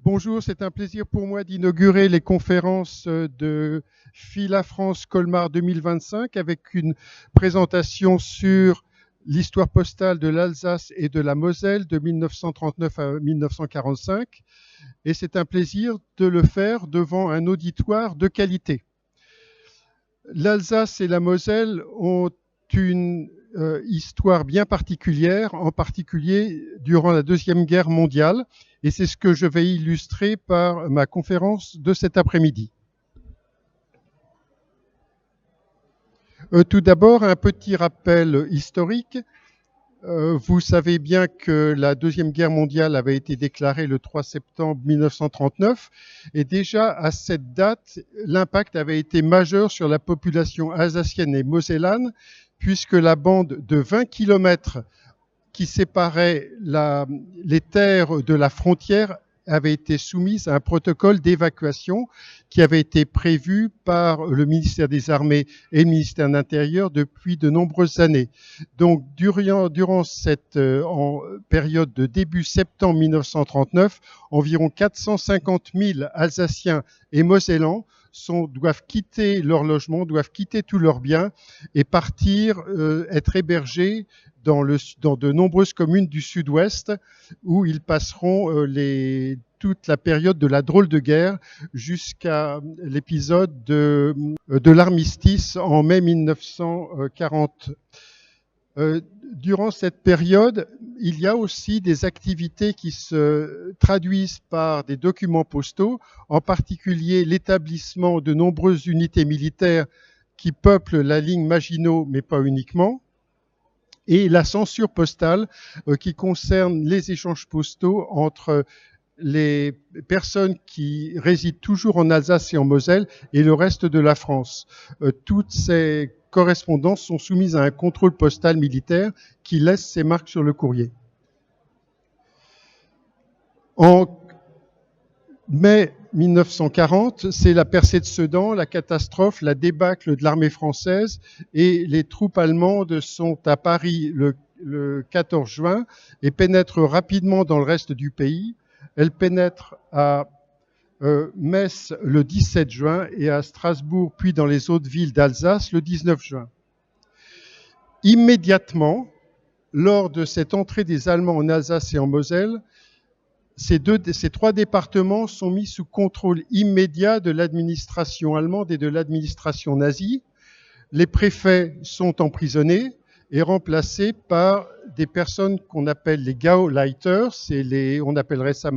Bonjour, c'est un plaisir pour moi d'inaugurer les conférences de FILA France Colmar 2025 avec une présentation sur l'histoire postale de l'Alsace et de la Moselle de 1939 à 1945. Et c'est un plaisir de le faire devant un auditoire de qualité. L'Alsace et la Moselle ont une histoire bien particulière, en particulier durant la Deuxième Guerre mondiale, et c'est ce que je vais illustrer par ma conférence de cet après-midi. Tout d'abord, un petit rappel historique. Vous savez bien que la Deuxième Guerre mondiale avait été déclarée le 3 septembre 1939 et déjà à cette date, l'impact avait été majeur sur la population alsacienne et mosellane puisque la bande de 20 km qui séparait les terres de la frontière avait été soumise à un protocole d'évacuation qui avait été prévu par le ministère des Armées et le ministère de l'Intérieur depuis de nombreuses années. Donc, durant cette période de début septembre 1939, environ 450 000 Alsaciens et Mosellans doivent quitter leur logement, doivent quitter tous leurs biens et partir être hébergés dans de nombreuses communes du sud-ouest où ils passeront toute la période de la drôle de guerre jusqu'à l'épisode de l'armistice en mai 1940. Durant cette période, il y a aussi des activités qui se traduisent par des documents postaux, en particulier l'établissement de nombreuses unités militaires qui peuplent la ligne Maginot, mais pas uniquement, et la censure postale qui concerne les échanges postaux entre les personnes qui résident toujours en Alsace et en Moselle et le reste de la France. Toutes ces correspondances sont soumises à un contrôle postal militaire qui laisse ses marques sur le courrier. En mai 1940, c'est la percée de Sedan, la catastrophe, la débâcle de l'armée française et les troupes allemandes sont à Paris le 14 juin et pénètrent rapidement dans le reste du pays. Elles pénètrent à Metz le 17 juin et à Strasbourg, puis dans les autres villes d'Alsace le 19 juin. Immédiatement, lors de cette entrée des Allemands en Alsace et en Moselle, ces trois départements sont mis sous contrôle immédiat de l'administration allemande et de l'administration nazie. Les préfets sont emprisonnés et remplacés par des personnes qu'on appelle les Gauleiter, on appellerait ça